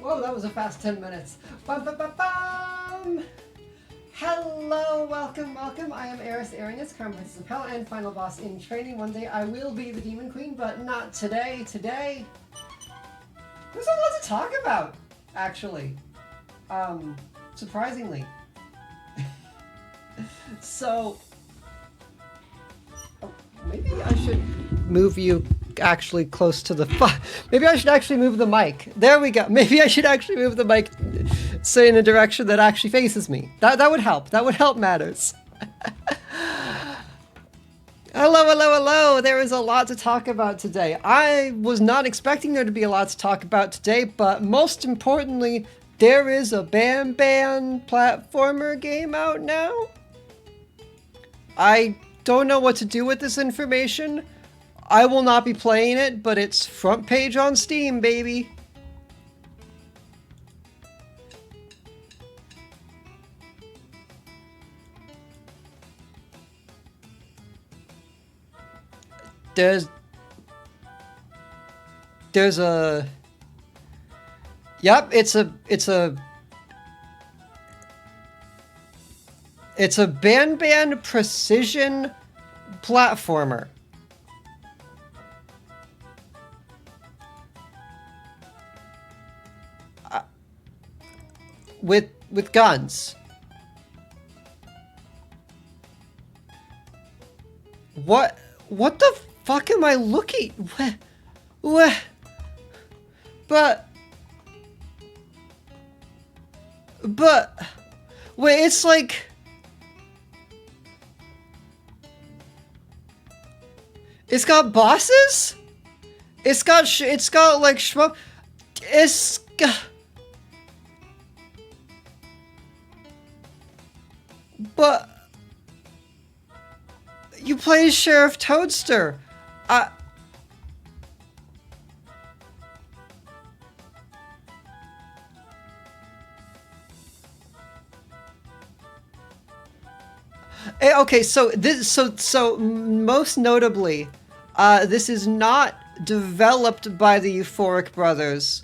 Whoa, that was a fast 10 minutes. Bum, bum, bum, bum. Hello, welcome, welcome. I am Eris Arius, Crown Princess of Hell and Final Boss in Training. One day I will be the Demon Queen, but not today. Today, there's a lot to talk about, actually. Surprisingly. So, maybe I should move you actually close to the maybe I should actually move the mic. There we go. Maybe I should actually move the mic, say in a direction that actually faces me. That would help. That would help matters. Hello, hello, hello. There is a lot to talk about today. I was not expecting there to be a lot to talk about today, but most importantly, there is a Ban platformer game out now. I don't know what to do with this information. I will not be playing it, but it's front page on Steam, baby. There's a... Yep, it's a Ban precision platformer. With guns. What the fuck am I looking? What? But wait, it's like it's got bosses? It's got like shmup. It's got... But you play Sheriff Toadster. Okay, so most notably, this is not developed by the Euphoric Brothers.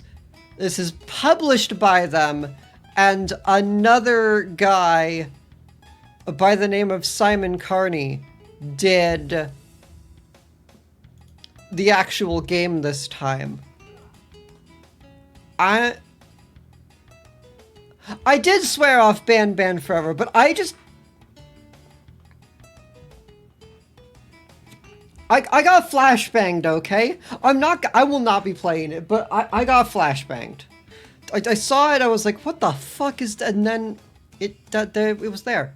This is published by them, and another guy by the name of Simon Carney did the actual game this time. I did swear off Ban forever, but I got flashbanged, okay? I will not be playing it, but I got flashbanged. I saw it, I was like, what the fuck is that? And then it was there.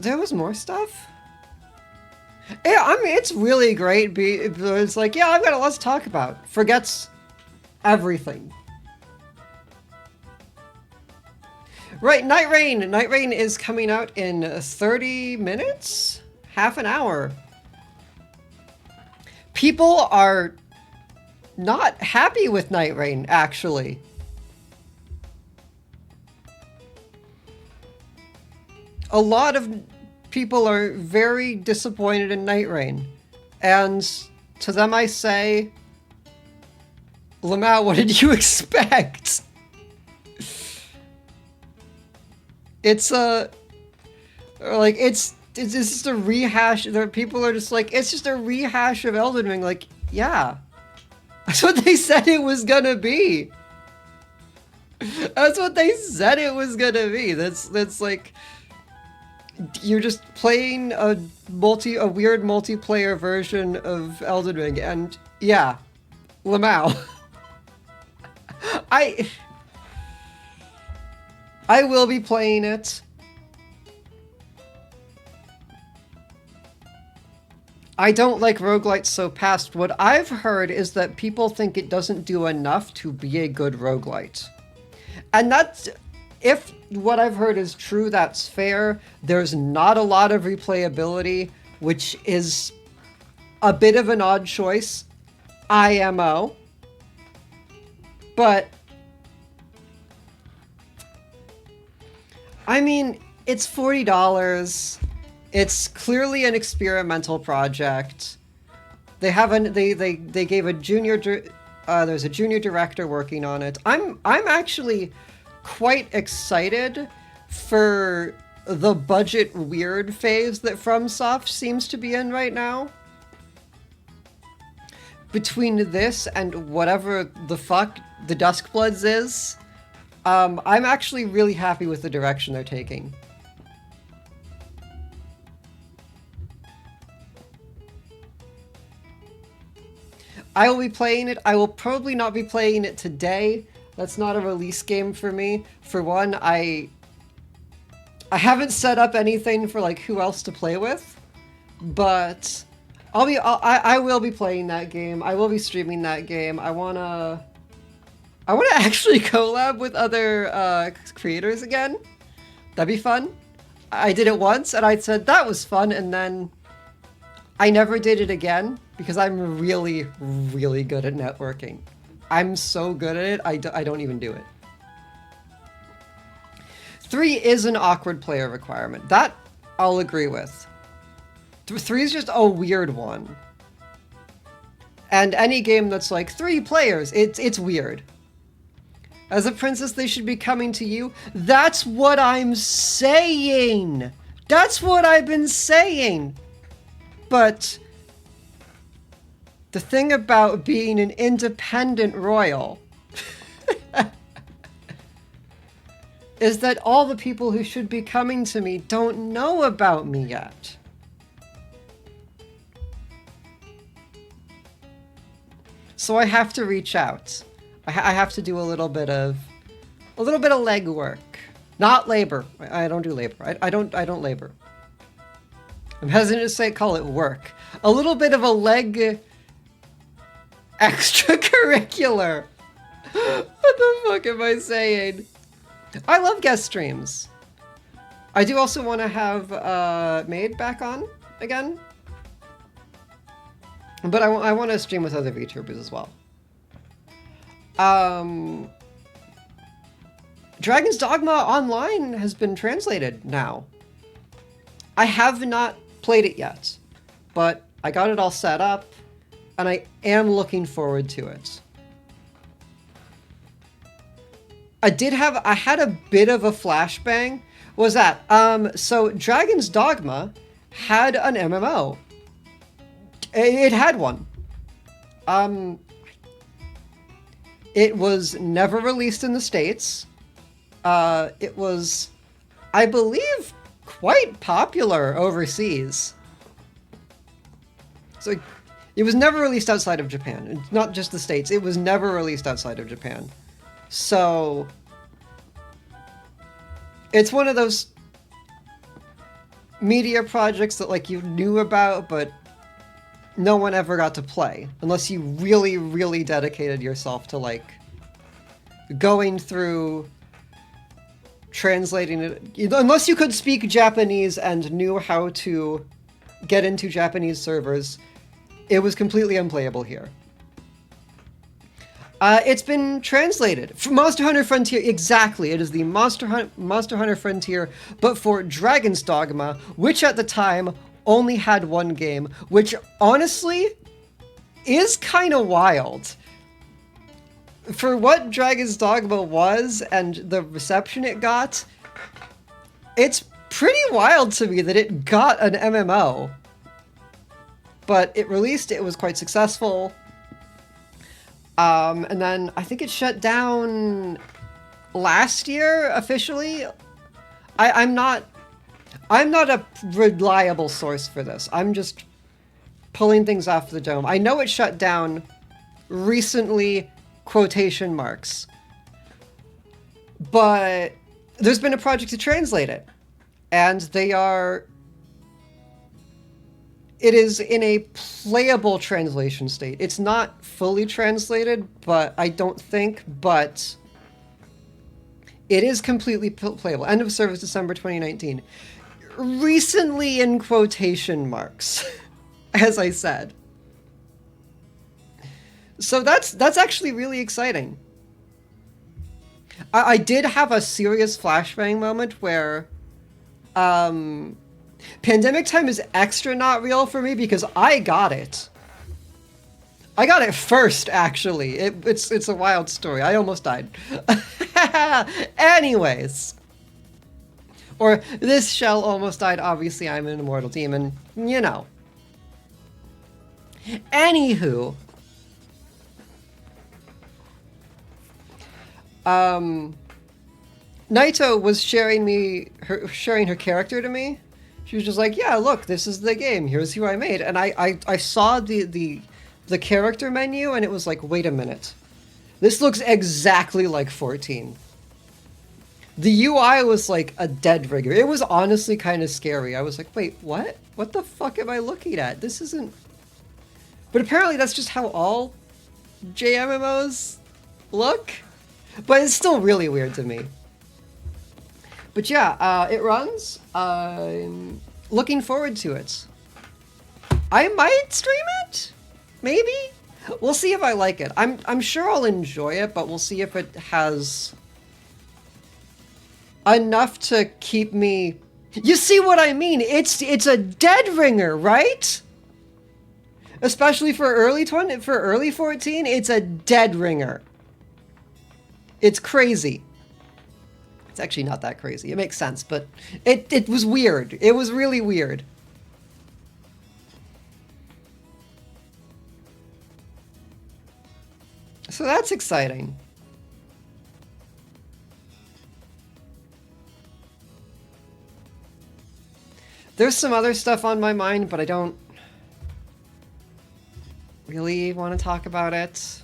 There was more stuff? Yeah, I mean, it's really great. It's like, yeah, I've got a lot to talk about. Forgets everything. Right, Night Rain. Night Rain is coming out in 30 minutes? Half an hour. People are not happy with Night Rain, actually. A lot of people are very disappointed in Night Rain. And to them I say, Lamau, what did you expect? It's just a rehash. People are just like, it's just a rehash of Elden Ring. Like, yeah. That's what they said it was gonna be. That's what they said it was gonna be. That's like... You're just playing a weird multiplayer version of Elden Ring, and yeah, Lamau. I will be playing it. I don't like roguelites so past. What I've heard is that people think it doesn't do enough to be a good roguelite. And that's... If what I've heard is true, that's fair. There's not a lot of replayability, which is a bit of an odd choice. IMO. But I mean, it's $40. It's clearly an experimental project. They haven't. They gave a junior. There's a junior director working on it. I'm actually quite excited for the budget weird phase that FromSoft seems to be in right now. Between this and whatever the fuck the Duskbloods is, I'm actually really happy with the direction they're taking. I will be playing it. I will probably not be playing it today. That's not a release game for me. For one, I haven't set up anything for like who else to play with, but I will be playing that game. I will be streaming that game. I wanna actually collab with other creators again. That'd be fun. I did it once and I said that was fun, and then I never did it again because I'm really, really good at networking. I'm so good at it, I don't even do it. 3 is an awkward player requirement. That I'll agree with. 3 is just a weird one. And any game that's like 3 players, it's weird. As a princess, they should be coming to you. That's what I'm saying! That's what I've been saying! But the thing about being an independent royal is that all the people who should be coming to me don't know about me yet. So I have to reach out. I have to do a little bit of legwork. Not labor. I don't do labor. I don't labor. I'm hesitant to say call it work. A little bit of a leg extracurricular. What the fuck am I saying? I love guest streams. I do also want to have Maid back on again. But I want to stream with other VTubers as well. Dragon's Dogma Online has been translated now. I have not played it yet, but I got it all set up, and I am looking forward to it. I had a bit of a flashbang. What was that? So Dragon's Dogma had an MMO. It had one. It was never released in the States. It was, I believe, quite popular overseas. So it was never released outside of Japan. It's not just the States. It was never released outside of Japan. So it's one of those media projects that like you knew about, but no one ever got to play unless you really, really dedicated yourself to like going through translating it. Unless you could speak Japanese and knew how to get into Japanese servers, it was completely unplayable here. It's been translated for Monster Hunter Frontier. Exactly, it is the Monster Hunter Frontier, but for Dragon's Dogma, which at the time only had one game, which honestly is kind of wild. For what Dragon's Dogma was and the reception it got, it's pretty wild to me that it got an MMO. But it released, it was quite successful. And then I think it shut down last year officially. I'm not a reliable source for this. I'm just pulling things off the dome. I know it shut down recently, quotation marks. But there's been a project to translate it. And it is in a playable translation state. It's not fully translated, but I don't think, but it is completely playable. End of service December 2019. Recently in quotation marks, as I said. So that's actually really exciting. I did have a serious flashbang moment where Pandemic time is extra not real for me because I got it. I got it first, actually. It's a wild story. I almost died. Anyways. Or this shell almost died. Obviously, I'm an immortal demon. You know. Anywho. Naito was sharing her character to me. She was just like, yeah, look, this is the game. Here's who I made. And I saw the character menu and it was like, wait a minute. This looks exactly like 14. The UI was like a dead ringer. It was honestly kind of scary. I was like, wait, what? What the fuck am I looking at? This isn't... But apparently that's just how all JMMOs look. But it's still really weird to me. But yeah, it runs. I'm looking forward to it. I might stream it? Maybe? We'll see if I like it. I'm sure I'll enjoy it, but we'll see if it has enough to keep me... You see what I mean? It's a dead ringer, right? Especially for early 14, it's a dead ringer. It's crazy. It's actually not that crazy. It makes sense, but it was weird. It was really weird. So that's exciting. There's some other stuff on my mind, but I don't really want to talk about it.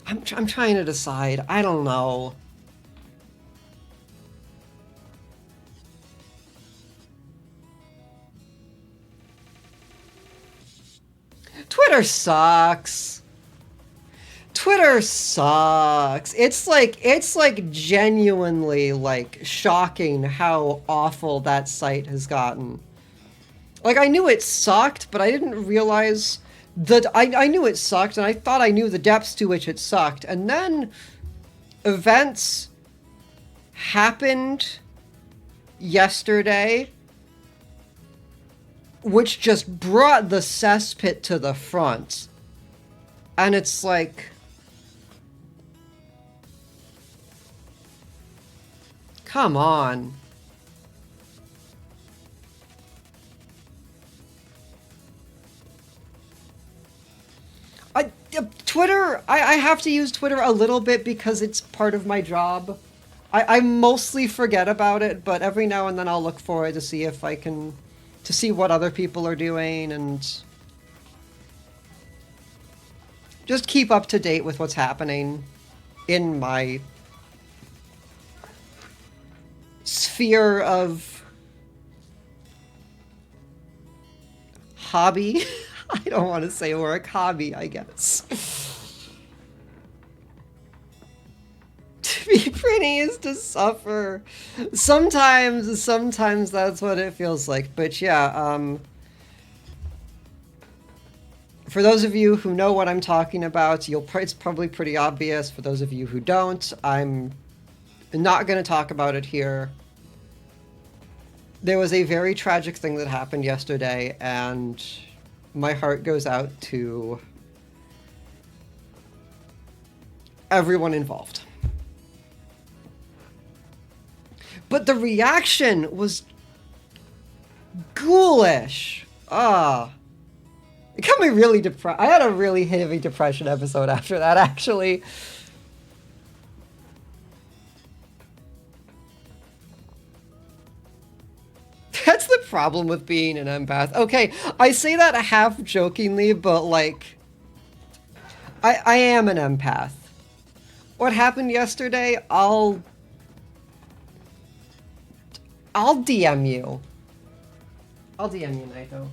I'm trying to decide. I don't know. Twitter sucks. Twitter sucks. It's like genuinely like shocking how awful that site has gotten. Like, I knew it sucked, but I didn't realize that I knew it sucked, and I thought I knew the depths to which it sucked. And then events happened yesterday which just brought the cesspit to the front. And it's like... Come on. Twitter, I have to use Twitter a little bit because it's part of my job. I mostly forget about it, but every now and then I'll look for it to see if I can... to see what other people are doing and... just keep up to date with what's happening in my sphere of hobby. I don't want to say work. Hobby, I guess. To be pretty is to suffer. Sometimes that's what it feels like. But yeah, for those of you who know what I'm talking about, it's probably pretty obvious. For those of you who don't, I'm not going to talk about it here. There was a very tragic thing that happened yesterday, and my heart goes out to everyone involved. But the reaction was ghoulish. It got me really depressed. I had a really heavy depression episode after that, actually. That's the problem with being an empath. Okay, I say that half jokingly, but like, I am an empath. What happened yesterday, I'll DM you. I'll DM you, Naito.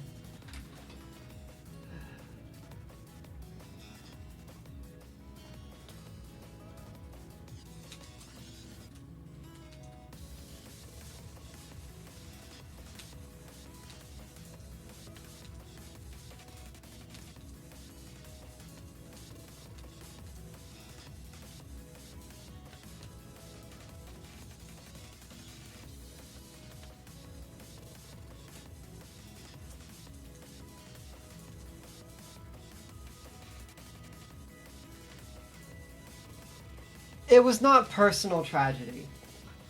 It was not personal tragedy.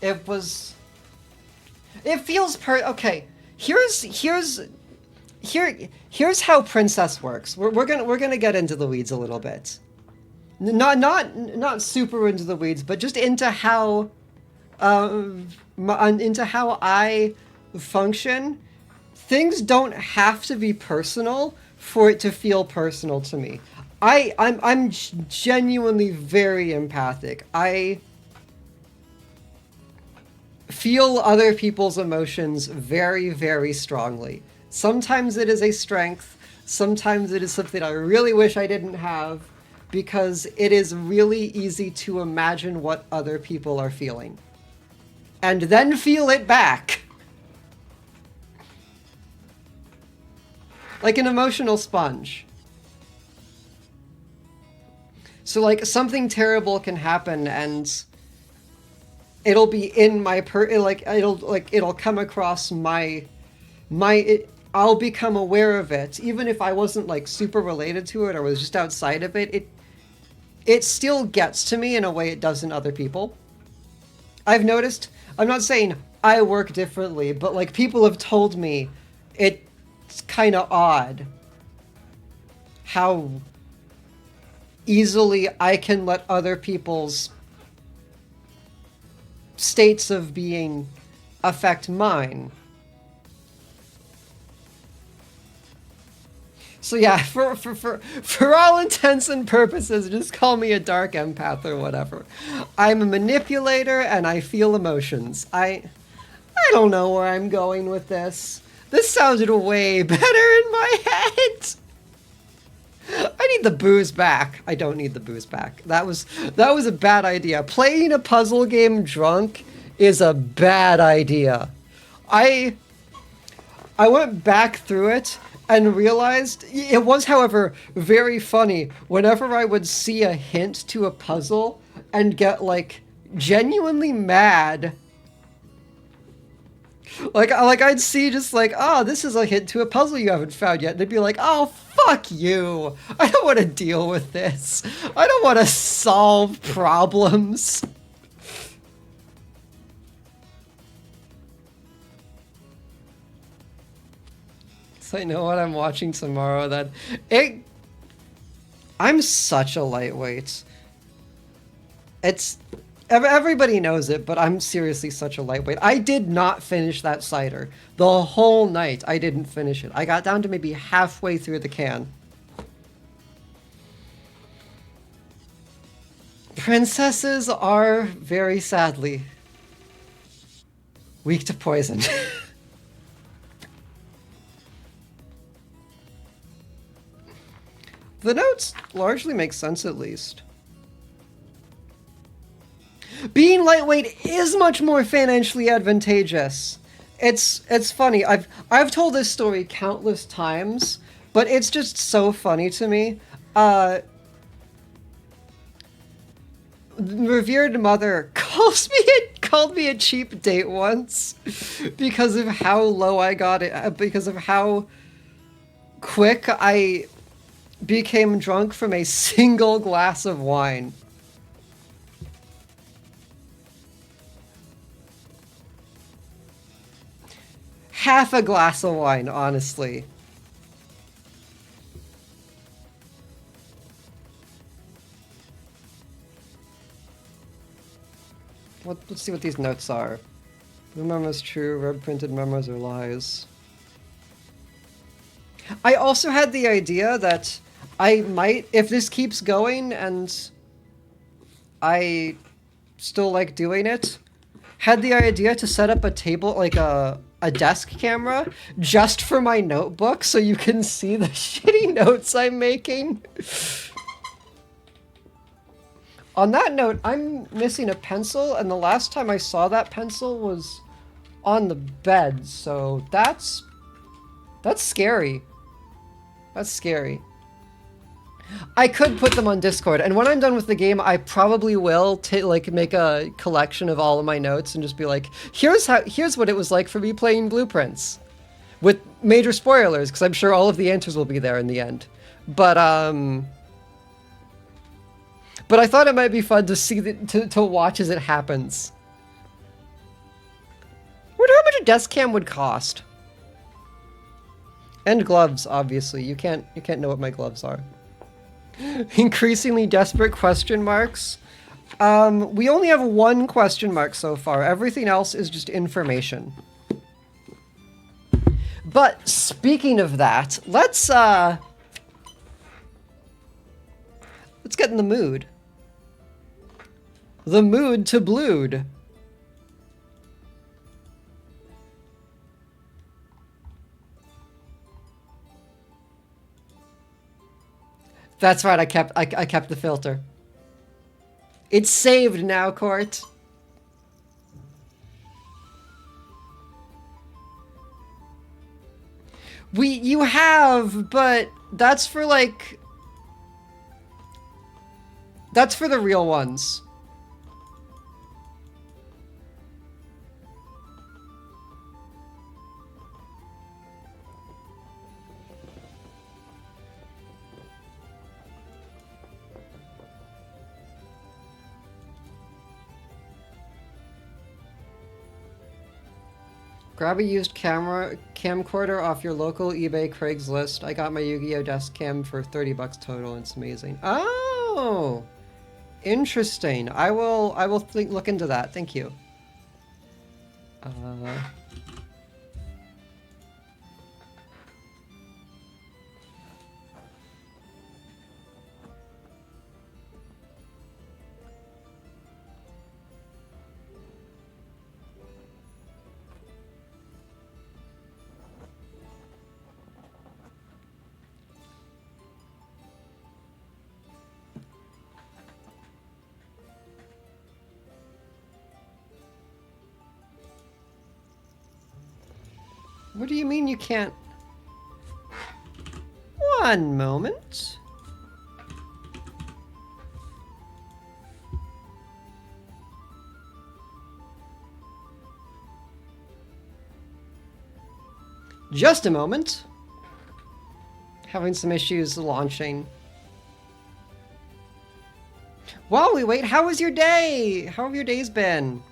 It was. It feels okay. Here's how princess works. We're gonna get into the weeds a little bit. Not super into the weeds, but just into how into how I function. Things don't have to be personal for it to feel personal to me. I'm genuinely very empathic. I feel other people's emotions very, very strongly. Sometimes it is a strength, sometimes it is something I really wish I didn't have, because it is really easy to imagine what other people are feeling. And then feel it back. Like an emotional sponge. So like something terrible can happen and it'll be in my it'll come across I'll become aware of it, even if I wasn't like super related to it or was just outside of it. It still gets to me in a way it doesn't other people. I've noticed, I'm not saying I work differently, but like people have told me it's kind of odd how easily I can let other people's states of being affect mine. So yeah, for all intents and purposes, just call me a dark empath or whatever. I'm a manipulator and I feel emotions. I don't know where I'm going with this. This sounded way better in my head. I need the booze back. I don't need the booze back. That was a bad idea. Playing a puzzle game drunk is a bad idea. I went back through it and realized it was, however, very funny whenever I would see a hint to a puzzle and get like genuinely mad. Like I'd see just like, oh, this is a hint to a puzzle you haven't found yet. And they'd be like, oh, fuck you. I don't want to deal with this. I don't want to solve problems. So I know what I'm watching tomorrow. I'm such a lightweight. Everybody knows it, but I'm seriously such a lightweight. I did not finish that cider. The whole night, I didn't finish it. I got down to maybe halfway through the can. Princesses are, very sadly, weak to poison. The notes largely make sense, at least. Being lightweight is much more financially advantageous. It's funny. I've told this story countless times, but it's just so funny to me. Revered mother called me a cheap date once because of how low I got it, because of how quick I became drunk from a single glass of wine. Half a glass of wine, honestly. Let's see what these notes are. Blue memos true, red printed memos are lies. I also had the idea that I might, if this keeps going and I still like doing it, had the idea to set up a table, like a desk camera, just for my notebook so you can see the shitty notes I'm making. On that note, I'm missing a pencil, and the last time I saw that pencil was on the bed, so that's scary. That's scary. I could put them on Discord, and when I'm done with the game, I probably will make a collection of all of my notes and just be like, here's what it was like for me playing Blueprints, with major spoilers, because I'm sure all of the answers will be there in the end. But But I thought it might be fun to see to watch as it happens. I wonder how much a desk cam would cost. And gloves, obviously. You can't know what my gloves are. Increasingly desperate question marks. We only have one question mark so far. Everything else is just information. But speaking of that, let's get in the mood. The mood to blued. That's right, I kept the filter. It's saved now, Court. You have, but that's for like... That's for the real ones. Grab a used camcorder off your local eBay Craigslist. I got my Yu-Gi-Oh! Desk cam for 30 bucks total. It's amazing. Oh! Interesting. I will look into that. Thank you. What do you mean you can't? One moment. Just a moment. Having some issues launching. While we wait, how was your day? How have your days been?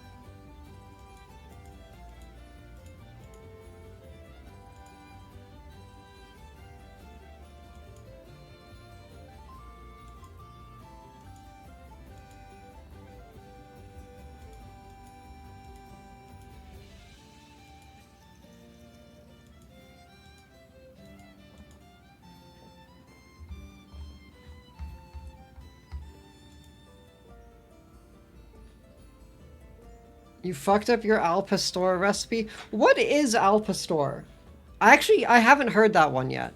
You fucked up your al pastor recipe? What is al pastor? I haven't heard that one yet.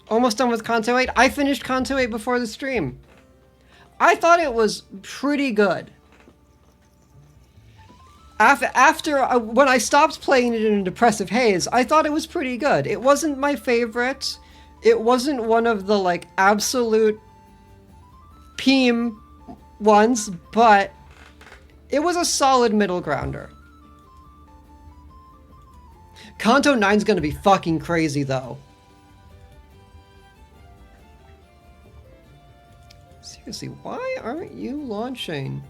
Almost done with Kanto 8? I finished Kanto 8 before the stream. I thought it was pretty good. When I stopped playing it in a depressive haze, I thought it was pretty good. It wasn't my favorite. It wasn't one of the, like, absolute Peem ones, but it was a solid middle grounder. Kanto 9's gonna be fucking crazy, though. Seriously, why aren't you launching?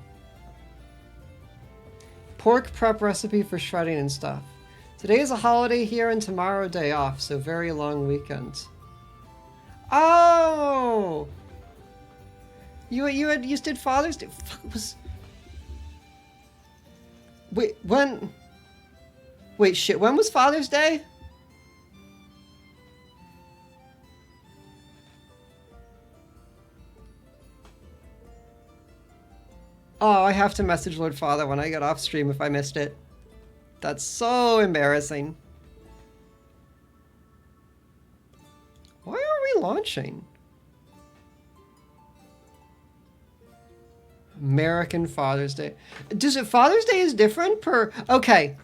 Pork prep recipe for shredding and stuff. Today is a holiday here and tomorrow day off, so very long weekend. Oh! You did Father's Day? Fuck, was... Wait, when... Wait, shit, when was Father's Day? Oh, I have to message Lord Father when I get off stream if I missed it. That's so embarrassing. Why are we launching? American Father's Day. Does it Father's Day is different per... Okay.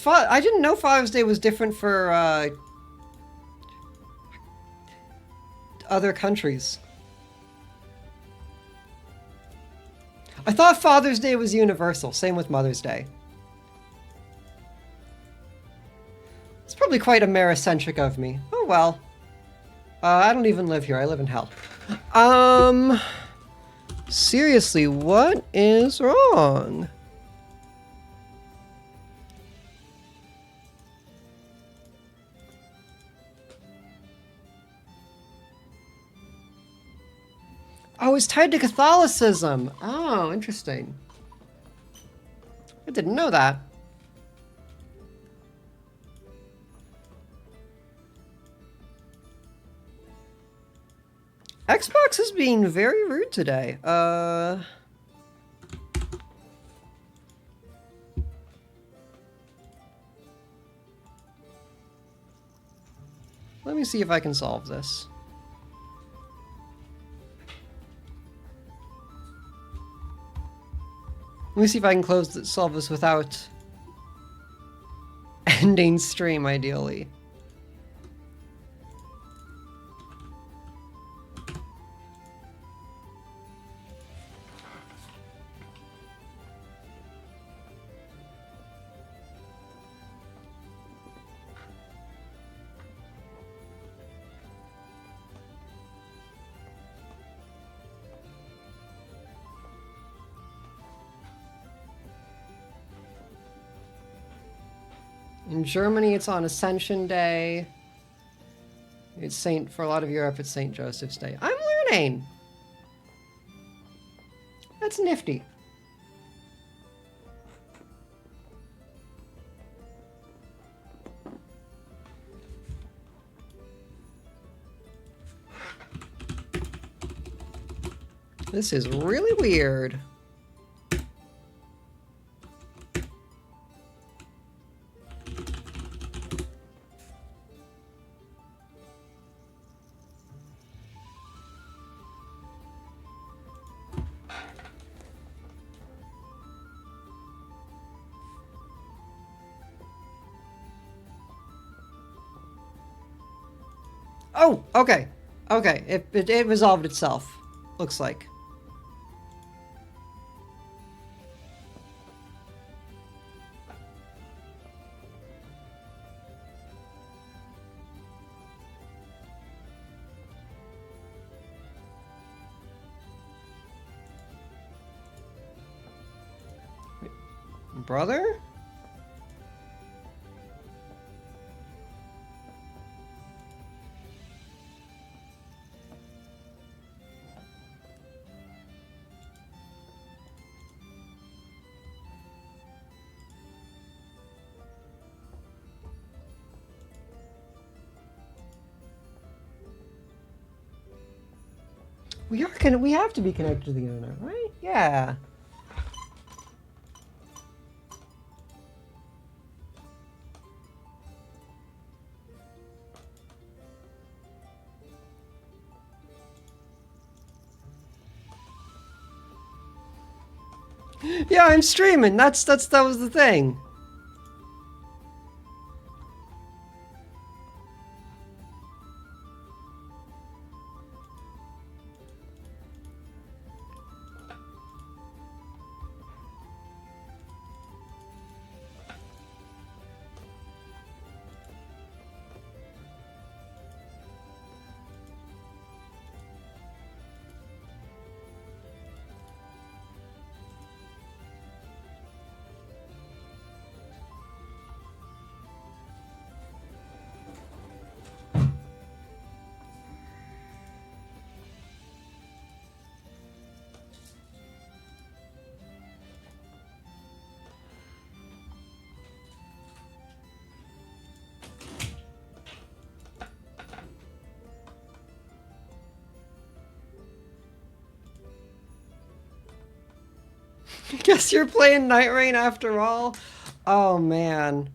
I didn't know Father's Day was different for other countries. I thought Father's Day was universal. Same with Mother's Day. It's probably quite Americentric of me. Oh well. I don't even live here. I live in hell. Seriously, what is wrong? Oh, it's tied to Catholicism. Oh, interesting. I didn't know that. Xbox is being very rude today. Let me see if I can solve this. Let me see if I can solve this without ending stream, ideally. In Germany, it's on Ascension Day. For a lot of Europe, it's St. Joseph's Day. I'm learning! That's nifty. This is really weird. Oh, okay. Okay, it resolved itself. Looks like. Brother? We have to be connected to the internet, right? Yeah. Yeah, I'm streaming. That was the thing. Guess you're playing Night Rain after all? Oh, man.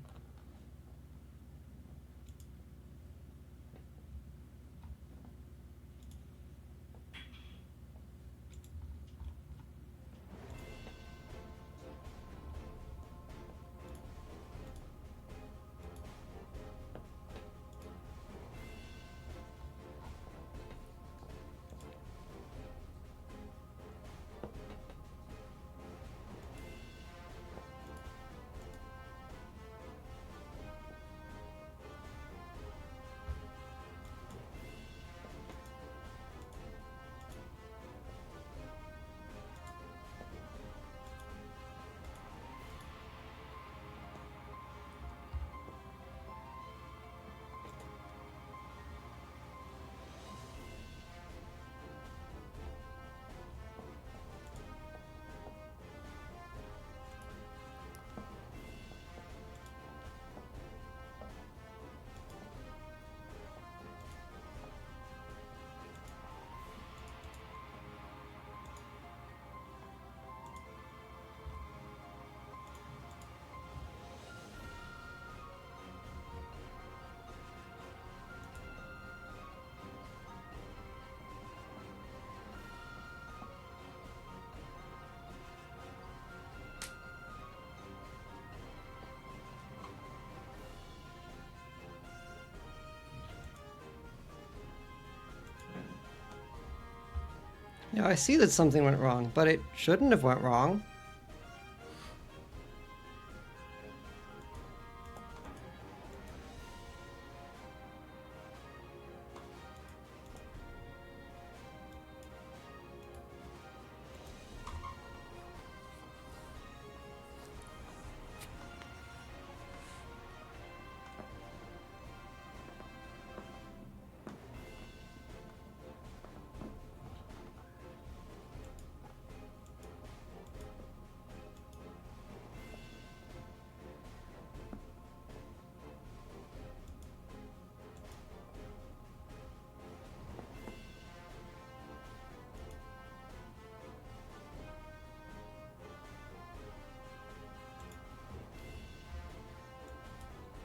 Yeah, I see that something went wrong, but it shouldn't have went wrong.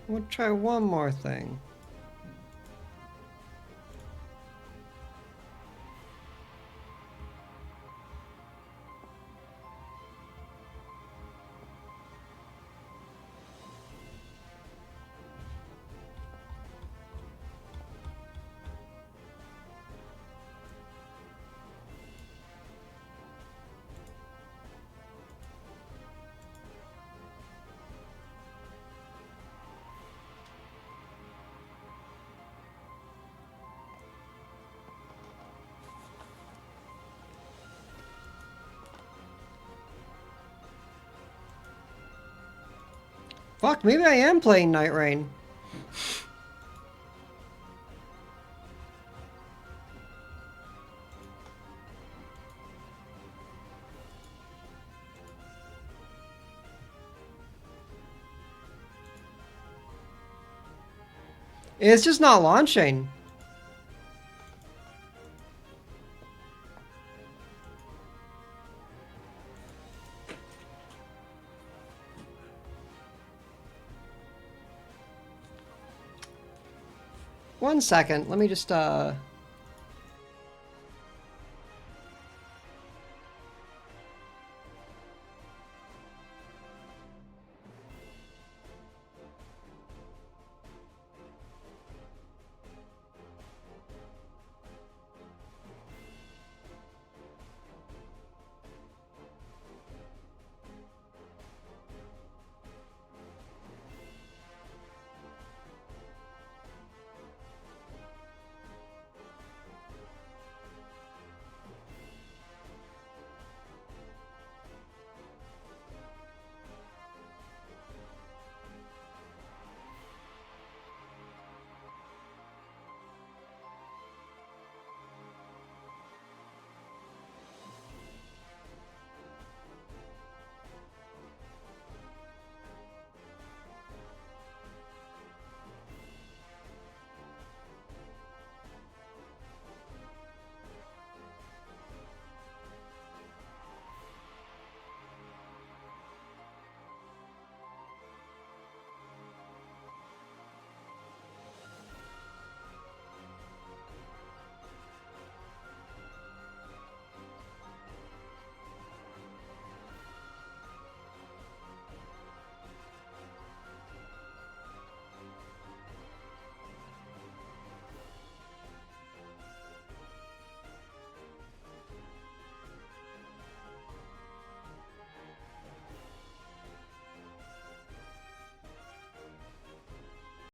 We'll try one more thing. Fuck, maybe I am playing Night Rain. It's just not launching. One second, let me just